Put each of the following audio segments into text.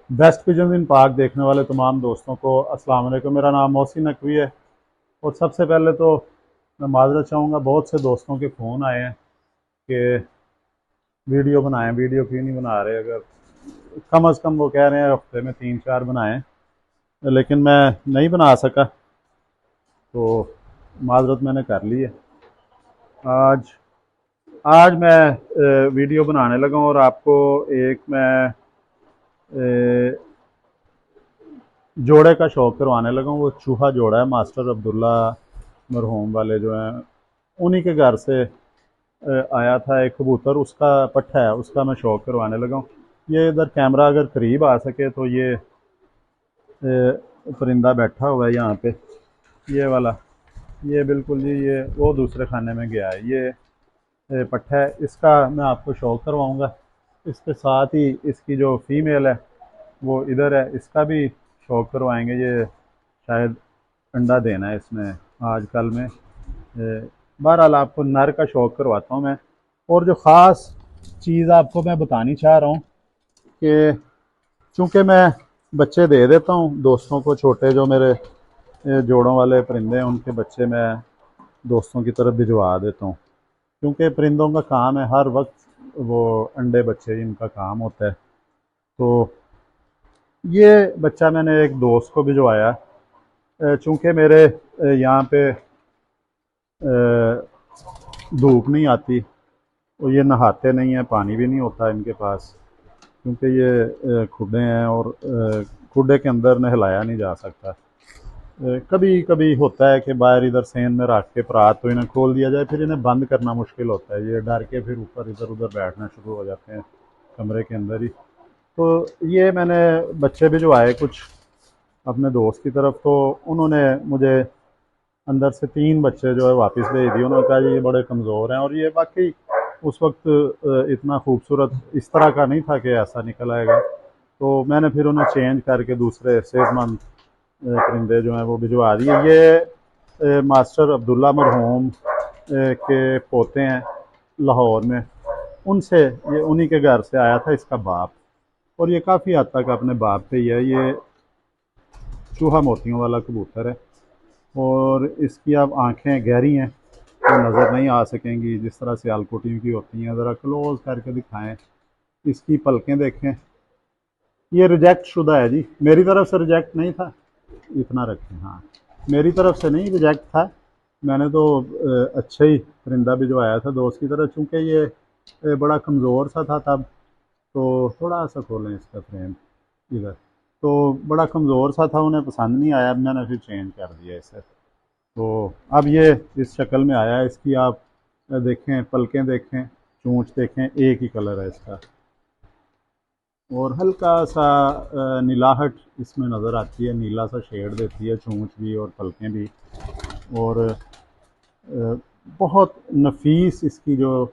Best pigeon इन park देखने वाले तमाम दोस्तों को अस्सलाम वालेकुम। मेरा नाम मोहसिन नकवी है। और सबसे पहले तो मैं माजरत चाहूँगा, बहुत से दोस्तों के फ़ोन आए हैं कि वीडियो बनाएं, वीडियो क्यों नहीं बना रहे। अगर कम अज़ कम वो कह रहे हैं हफ्ते में 3-4 बनाएं, लेकिन मैं नहीं बना सका, तो माजरत मैंने कर ली है। आज आज मैं वीडियो बनाने लगा हूँ और आपको एक मैं जोड़े का शौक़ करवाने लगा हूँ। वो चूहा जोड़ा है, मास्टर अब्दुल्ला मरहूम वाले जो हैं, उन्हीं के घर से आया था एक कबूतर, उसका पट्ठा है, उसका मैं शौक़ करवाने लगा हूँ। ये इधर कैमरा अगर करीब आ सके तो ये परिंदा बैठा हुआ है यहाँ पे, ये वाला, ये बिल्कुल जी, ये वो दूसरे खाने में गया है। ये पट्ठा है, इसका मैं आपको शौक़ करवाऊँगा। इसके साथ ही इसकी जो फीमेल है वो इधर है, इसका भी शौक़ करवाएंगे। ये शायद अंडा देना है इसमें आज कल में। बहरहाल आपको नर का शौक़ करवाता हूँ मैं। और जो ख़ास चीज़ आपको मैं बतानी चाह रहा हूँ कि चूँकि मैं बच्चे दे देता हूँ दोस्तों को, छोटे जो मेरे जोड़ों वाले परिंदे हैं उनके बच्चे मैं दोस्तों की तरफ भिजवा देता हूँ, क्योंकि परिंदों का काम है हर वक्त वो अंडे बच्चे इनका काम होता है। तो ये बच्चा मैंने एक दोस्त को भिजवाया, चूँकि मेरे यहाँ पे धूप नहीं आती और ये नहाते नहीं हैं, पानी भी नहीं होता इनके पास, क्योंकि ये खुडे हैं और खुडे के अंदर नहलाया नहीं जा सकता। कभी कभी होता है कि बाहर इधर सेन में रख के परात तो इन्हें खोल दिया जाए, फिर इन्हें बंद करना मुश्किल होता है, ये डर के फिर ऊपर इधर उधर बैठना शुरू हो जाते हैं कमरे के अंदर ही। तो ये मैंने बच्चे भिजवाए कुछ अपने दोस्त की तरफ, तो उन्होंने मुझे अंदर से 3 बच्चे जो है वापस भेज दिए। उन्होंने कहा ये बड़े कमज़ोर हैं, और ये वाकई उस वक्त इतना खूबसूरत इस तरह का नहीं था कि ऐसा निकल आएगा। तो मैंने फिर उन्हें चेंज करके दूसरे सेहतमंद परिंदे जो हैं वो भिजवा दिए। ये मास्टर अब्दुल्ला मरहूम के पोते हैं लाहौर में, उनसे ये उन्हीं के घर से आया था इसका बाप, और ये काफ़ी हद तक अपने बाप पे ही है। ये चूहा मोतियों वाला कबूतर है, और इसकी अब आँखें गहरी हैं तो नज़र नहीं आ सकेंगी जिस तरह से आलकोटियों की होती हैं। ज़रा क्लोज करके दिखाएं, इसकी पलकें देखें। ये रिजेक्ट शुदा है जी, मेरी तरफ से रिजेक्ट नहीं था, इतना रखें, हाँ, मेरी तरफ से नहीं रिजेक्ट था। मैंने तो अच्छा ही परिंदा भिजवाया था दोस्त की तरह, चूँकि ये बड़ा कमज़ोर सा था तब। तो थोड़ा सा खोलें इसका फ्रेम इधर, तो बड़ा कमज़ोर सा था, उन्हें पसंद नहीं आया, मैंने फिर चेंज कर दिया इसे। तो अब ये इस शक्ल में आया है। इसकी आप देखें, पलकें देखें, चोंच देखें, एक ही कलर है इसका, और हल्का सा नीलाहट इसमें नज़र आती है, नीला सा शेड देती है चोंच भी और पलकें भी। और बहुत नफीस इसकी जो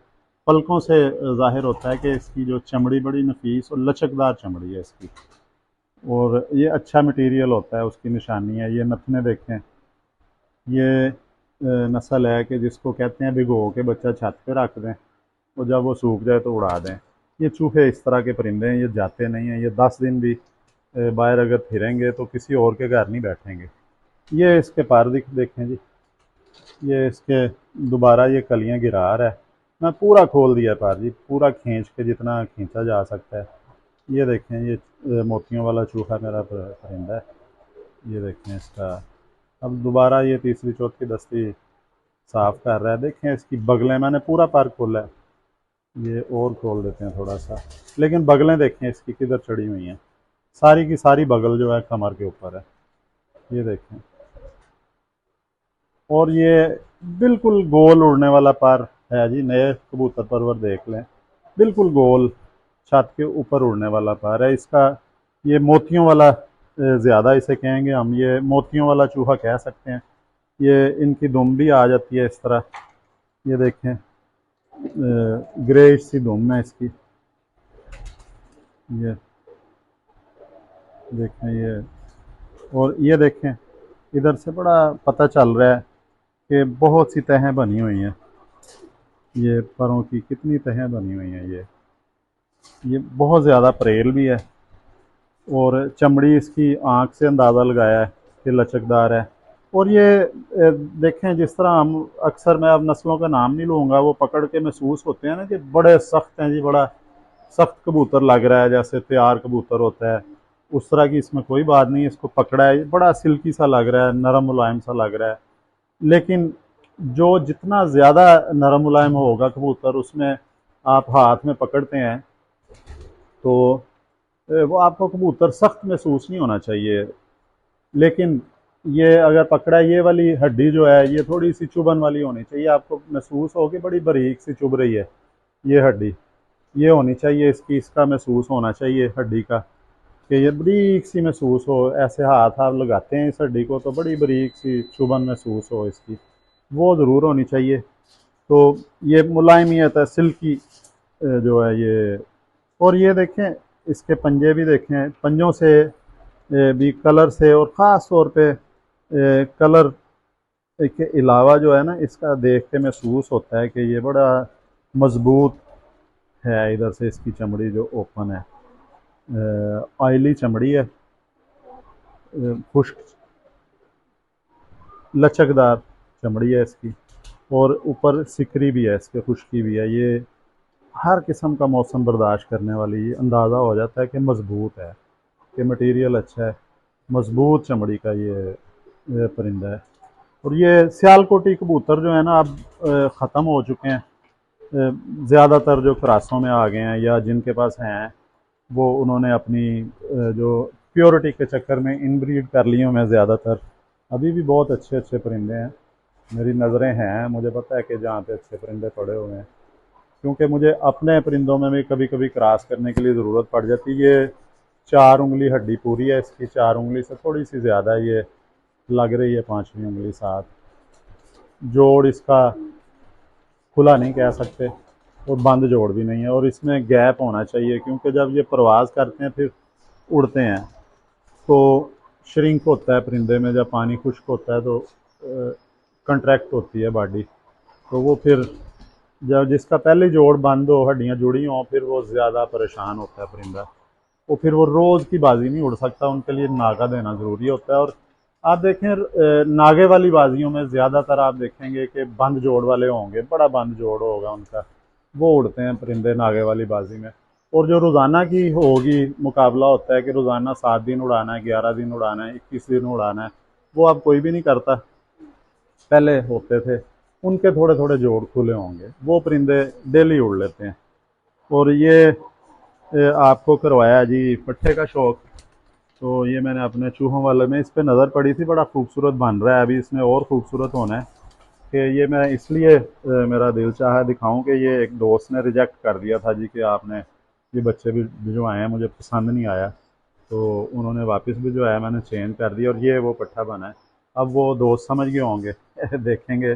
पलकों से ज़ाहिर होता है कि इसकी जो चमड़ी बड़ी नफीस और लचकदार चमड़ी है इसकी, और ये अच्छा मटेरियल होता है, उसकी निशानी है। ये नथने देखें, ये नस्ल है कि जिसको कहते हैं भिगो के बच्चा छत पे रख दें और जब वो सूख जाए तो उड़ा दें। ये चूहे इस तरह के परिंदे हैं, ये जाते नहीं हैं। ये 10 दिन भी बाहर अगर फिरेंगे तो किसी और के घर नहीं बैठेंगे। ये इसके पर देखें जी, ये इसके दोबारा ये कलियां गिरा रहा है। मैं पूरा खोल दिया पर जी, पूरा खींच के जितना खींचा जा सकता है। ये देखें, ये मोतियों वाला चूहा मेरा परिंदा है। ये देखें इसका, अब दोबारा ये तीसरी चौथी दस्ती साफ़ कर रहा है। देखें इसकी बगलें, मैंने पूरा पर खोला है, ये और खोल देते हैं थोड़ा सा, लेकिन बगलें देखें इसकी किधर चढ़ी हुई हैं। सारी की सारी बगल जो है कमर के ऊपर है, ये देखें। और ये बिल्कुल गोल उड़ने वाला पर है जी, नए कबूतर परवर देख लें, बिल्कुल गोल छत के ऊपर उड़ने वाला पर है इसका। ये मोतियों वाला ज़्यादा इसे कहेंगे हम, ये मोतियों वाला चूहा कह सकते हैं। ये इनकी दुम भी आ जाती है इस तरह, ये देखें ग्रेइश सी दुम है इसकी। ये देखें, ये और ये देखें, इधर से बड़ा पता चल रहा है कि बहुत सी तहें बनी हुई हैं। ये परों की कितनी तहें बनी हुई हैं। ये बहुत ज़्यादा परेल भी है, और चमड़ी इसकी आँख से अंदाज़ा लगाया है कि लचकदार है। और ये देखें, जिस तरह हम अक्सर, मैं अब नस्लों का नाम नहीं लूँगा, वो पकड़ के महसूस होते हैं ना कि बड़े सख्त हैं जी, बड़ा सख्त कबूतर लग रहा है, जैसे तैयार कबूतर होता है, उस तरह की इसमें कोई बात नहीं है। इसको पकड़ा है, बड़ा सिल्की सा लग रहा है, नरम मुलायम सा लग रहा है। लेकिन जो जितना ज़्यादा नरम मुलायम होगा कबूतर, उसमें आप हाथ में पकड़ते हैं तो वो आपको कबूतर सख्त महसूस नहीं होना चाहिए। लेकिन ये अगर पकड़ा, ये वाली हड्डी जो है ये थोड़ी सी चुभन वाली होनी चाहिए, आपको महसूस हो कि बड़ी बारीक सी चुभ रही है ये हड्डी, ये होनी चाहिए इसकी, इसका महसूस होना चाहिए हड्डी का, कि ये बारीक सी महसूस हो। ऐसे हाथ आप लगाते हैं इस हड्डी को तो बड़ी बारीक सी चुभन महसूस हो इसकी, वो ज़रूर होनी चाहिए। तो ये मुलायमियत है, सिल्की जो है ये। और ये देखें, इसके पंजे भी देखें, पंजों से भी कलर से, और ख़ास तौर पे कलर के अलावा जो है ना, इसका देख के महसूस होता है कि ये बड़ा मजबूत है। इधर से इसकी चमड़ी जो ओपन है, ऑयली चमड़ी है, खुश्क लचकदार चमड़ी है इसकी, और ऊपर सिकरी भी है इसके, खुश्की भी है। ये हर किस्म का मौसम बर्दाश्त करने वाली, ये अंदाज़ा हो जाता है कि मज़बूत है, कि मटेरियल अच्छा है, मज़बूत चमड़ी का ये परिंदा है। और ये सियालकोटी कबूतर जो है ना, अब ख़त्म हो चुके हैं। ज़्यादातर जो क्रासों में आ गए हैं या जिनके पास हैं, वो उन्होंने अपनी जो प्योरिटी के चक्कर में इनब्रीड कर ली हैं ज़्यादातर। अभी भी बहुत अच्छे अच्छे परिंदे हैं, मेरी नज़रें हैं, मुझे पता है कि जहाँ पे अच्छे परिंदे पड़े हुए हैं, क्योंकि मुझे अपने परिंदों में भी कभी कभी क्रॉस करने के लिए ज़रूरत पड़ जाती है। ये 4 उंगली हड्डी पूरी है इसकी, 4 उंगली से थोड़ी सी ज़्यादा ये लग रही है, 5वीं उंगली साथ। जोड़ इसका खुला नहीं कह सकते, और बंद जोड़ भी नहीं है, और इसमें गैप होना चाहिए, क्योंकि जब ये परवाज़ करते हैं फिर उड़ते हैं तो श्रिंक होता है परिंदे में, जब पानी खुश्क होता है तो कंट्रैक्ट होती है बॉडी, तो वो फिर जब जिसका पहले जोड़ बंद हो, हड्डियाँ जुड़ी हों, फिर वो ज़्यादा परेशान होता है परिंदा। वो फिर वो रोज़ की बाजी नहीं उड़ सकता, उनके लिए नागा देना ज़रूरी होता है। और आप देखें, नागे वाली बाजियों में ज़्यादातर आप देखेंगे कि बंद जोड़ वाले होंगे, बड़ा बंद जोड़ होगा उनका, वो उड़ते हैं परिंदे नागे वाली बाजी में। और जो रोज़ाना की होगी मुकाबला होता है कि रोज़ाना 7 दिन उड़ाना है, 11 दिन उड़ाना है, 21 दिन उड़ाना है, वो अब कोई भी नहीं करता। पहले होते थे, उनके थोड़े थोड़े जोड़ खुले होंगे, वो परिंदे डेली उड़ लेते हैं। और ये आपको करवाया जी पट्ठे का शौक़, तो ये मैंने अपने चूहों वाले में इस पर नज़र पड़ी थी, बड़ा खूबसूरत बन रहा है, अभी इसने और खूबसूरत होना है। कि ये मैं इसलिए मेरा दिल चाहा दिखाऊं कि ये एक दोस्त ने रिजेक्ट कर दिया था जी, कि आपने ये बच्चे भी भिजवाए हैं, मुझे पसंद नहीं आया, तो उन्होंने वापस भिजवाया, मैंने चेंज कर दिया, और ये वो पट्ठा बना है। अब वो दोस्त समझ गए होंगे देखेंगे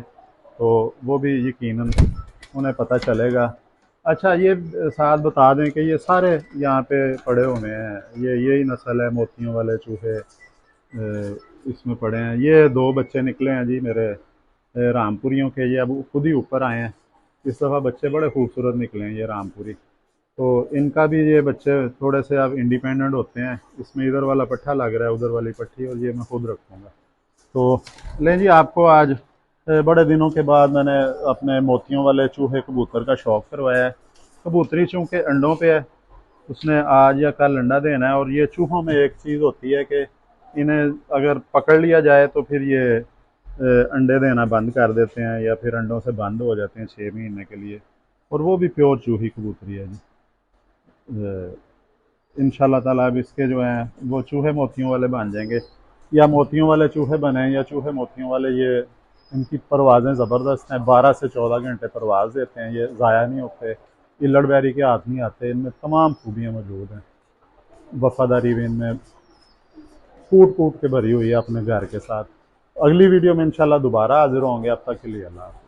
तो वो भी यकीनन उन्हें पता चलेगा। अच्छा, ये साथ बता दें कि ये सारे यहाँ पे पड़े हुए हैं, ये यही नस्ल है, मोतियों वाले चूहे इसमें पड़े हैं। ये 2 बच्चे निकले हैं जी मेरे रामपुरियों के, ये अब खुद ही ऊपर आए हैं। इस दफ़ा बच्चे बड़े खूबसूरत निकले हैं ये रामपुरी, तो इनका भी ये बच्चे थोड़े से अब इंडिपेंडेंट होते हैं। इसमें इधर वाला पट्ठा लग रहा है, उधर वाली पट्टी, और ये मैं खुद रखूँगा। तो लें जी, आपको आज बड़े दिनों के बाद मैंने अपने मोतियों वाले चूहे कबूतर का शौक़ करवाया है। कबूतरी चूँकि अंडों पे है, उसने आज या कल अंडा देना है। और ये चूहों में एक चीज़ होती है कि इन्हें अगर पकड़ लिया जाए तो फिर ये अंडे देना बंद कर देते हैं, या फिर अंडों से बंद हो जाते हैं 6 महीने के लिए, और वो भी प्योर चूही कबूतरी है जी। इंशाल्लाह ताला अब इसके जो हैं वो चूहे मोतियों वाले बन जाएंगे, या मोतियों वाले चूहे बने या चूहे मोतियों वाले। ये इनकी परवाज़ें ज़बरदस्त हैं, 12 से 14 घंटे परवाज़ देते हैं, ये ज़ाया नहीं होते, ये लड़बैरी के हाथ नहीं आते, इनमें तमाम खूबियाँ मौजूद हैं। वफ़ादारी भी इनमें कूट कूट के भरी हुई है अपने घर के साथ। अगली वीडियो में इंशाल्लाह दोबारा हाज़िर होंगे, अब तक के लिए अल्लाह हाफ़िज़।